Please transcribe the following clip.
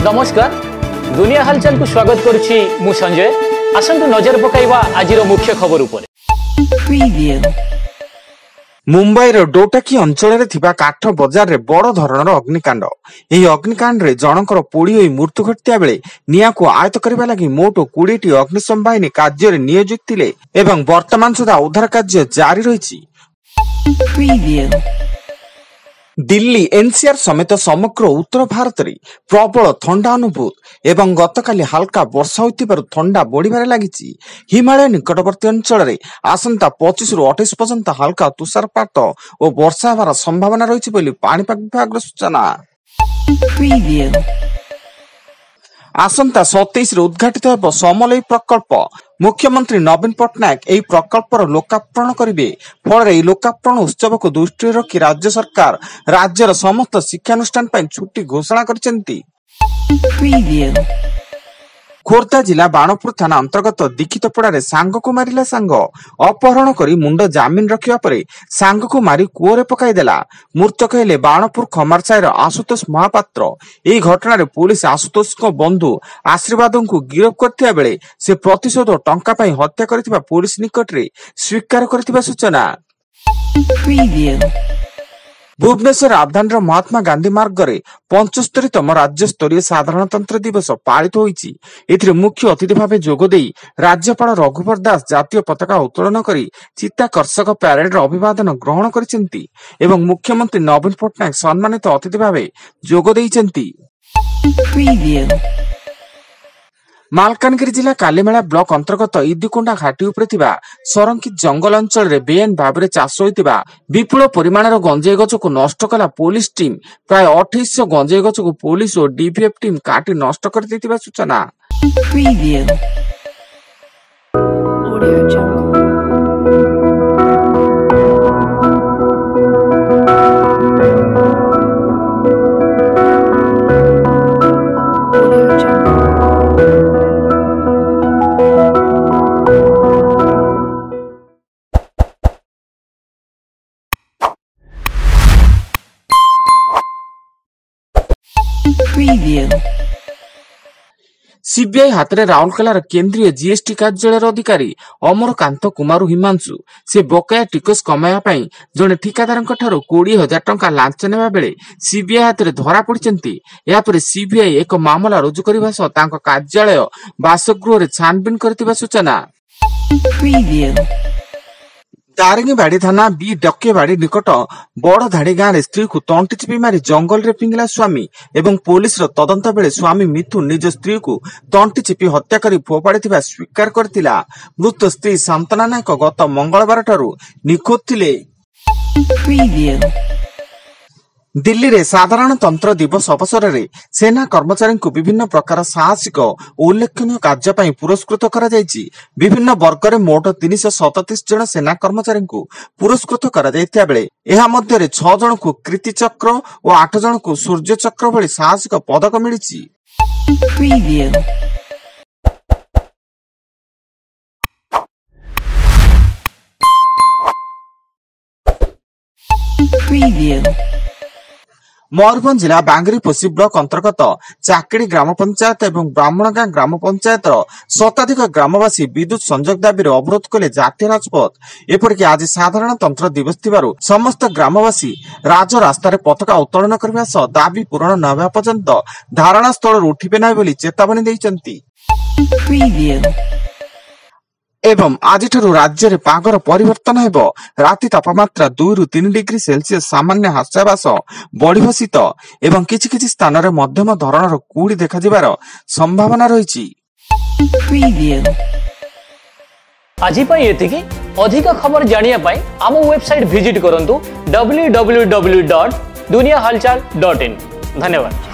नमस्कार दुनिया हालचाल को स्वागत करुछि मु संजय। आसंतु नजर पकाइबा आजिर मुख्य खबर उपरे। मुंबईर डोटाकी अंचल काठ बजार रे बड़ धरणर अग्निकांड। यही अग्निकांड रे जनकर पोड़ी होई मृत्यु घटिया बेले निया को आयत्त करबा लागि मोट 20टी अग्निशम बाहिनी कार्य रे नियोजित थिले एवं वर्तमान सुधा उद्धार कार्य जारी रहिछि। दिल्ली एनसीआर समेत समग्र उत्तर भारत रे प्रबल ठंडा अनुभूत एवं गतकाली हल्का वर्षा होइतिबारु ठंडा बढ़िबारे लागिछि। हिमालय निकटवर्ती अंचल रे आसंता 25 रु 28 पर्यंत हल्का तुषारपात और वर्षा होबार संभावना रहिछि बोली पाणीपाग विभाग सूचना। आसंता 27 रे उद्घाटित हेब समलई प्रकल्प। मुख्यमंत्री नवीन पट्टनायक एही प्रकल्पर लोकार्पण करिवे। फल एही लोकार्पण उत्सव को दृष्टि रखी राज्य सरकार राज्यर समस्त शिक्षानुष्ठान पई छुट्टी घोषणा करिसेंती। खोर्धा जिला बाणपुर थाना अंतर्गत दीक्षितपड़ा सांग को मारिला सांग अपहरण करी मुंड जामिन रखिया परे सांग को मारी कुओरे पकाई देला। मृतक हेले बाणपुर खमारसाईर आशुतोष महापात्र। एही घटना पुलिस आशुतोष को बंधु आशीर्वाद को गिरफ करथिया बेले से प्रतिशोध टंका पई हत्या करथिबा पुलिस निकट रे स्वीकार करथिबा सूचना। भुवनेश्वर आबदानर महात्मा गांधी मार्ग रे 75तम राज्य स्तरीय साधारणतंत्र दिवस पालित होईछि। एथिरे मुख्य अतिथि भावे जोगदेई राज्यपाल रघुवर दास जातीय पताका उत्तोलन करी चित्ताकर्षक प्यारेड र अभिवादन ग्रहण करिसेंती एवं मुख्यमंत्री नवीन पट्टनायक सम्मानित अतिथि भावे जोगदेइछंती। मालकानगिरी जिला कालीमेला ब्लॉक अंतर्गत इदुकोंडा घाटी उपरे थिबा सरंकी जंगल अंचल रे बेआईन भाबरे चाष होइतिबा विपुल परिमाणर गंजेई गछ को नष्ट कला पुलिस टीम। प्राय 2800 गंजेई गछ को पुलिस और डीपीएफ टीम काटी नष्ट कर दैतिबा सूचना। सीबीआई हाथ में राउरकेलार केंद्रीय जीएसटी कार्यालय अधिकारी अमरकांत कुमार हिमांशु से बकाया टिकस कमाया पाई जड़े ठिकादार 20,000 टंका लांच नेबा बेले सीबीआई हाथ में धरा पड़िचंती। या पर सीबीआई एक मामला रुजु करबा सह तांको कार्यालय बासगृह रे छानबीन करथिबा सूचना। दारिंगबाड़ी थाना बी डकेबाड़ी निकट बड़ धाड़ी गांव स्त्री को तंटी चिपी मारी जंगल रे फिंगिला स्वामी एवं पुलिस रो तदंत बेले स्वामी मिथुन निज स्त्री को तंटी चिपी हत्या करी फोपाड़ी स्वीकार करथिला। मृत स्त्री शांतना नायक गत मंगलवार ठारू निखोज थिले। दिल्ली रे साधारणतंत्र दिवस अवसर रे सेना कर्मचारी को विभिन्न प्रकार साहसिक उल्लेखनीय कार्य पई पुरस्कृत करा जायछि। विभिन्न वर्ग रे मोट 337 जन सेना कर्मचारी को पुरस्कृत करा जायतिया बेले एहा मध्ये रे 6 जन को कीर्ति चक्र और 8 जन को सूर्य चक्र भली साहसिक पदक मिलिछि। मयूरभंज जिला बांगरी पोसी ब्लॉक अंतर्गत चाकड़ी ग्राम पंचायत एवं ब्राह्मणगां ग्राम पंचायत शताधिक ग्रामवासी विद्युत संजोग दाबी अवरोध कले जातीय राजपथ। एपरिक आज साधारणतंत्र दिवस थिबारु समस्त ग्रामवासी राजरास्ता रे पताका उत्तोलन करबा सह दाबी पूरण न हेबा पर्यंत धारणा स्थल उठिबे नै बोली चेतावनी दैछन्ती। एवं आज राज्य में पागर परिवर्तन हेब। राति तापमात्रा 2 रु 3 डिग्री सेल्सियस सामान्य हास्याबा बढ़िब शीत एवं किछि किछि स्थान रे मध्यम धरणर कुड़ी देखा जिबार संभावना रहिछि। आज पई एतिकी अधिक खबर जानिया पई आम वेबसाइट विजिट करंतु www.duniyahalchal.in। धन्यवाद।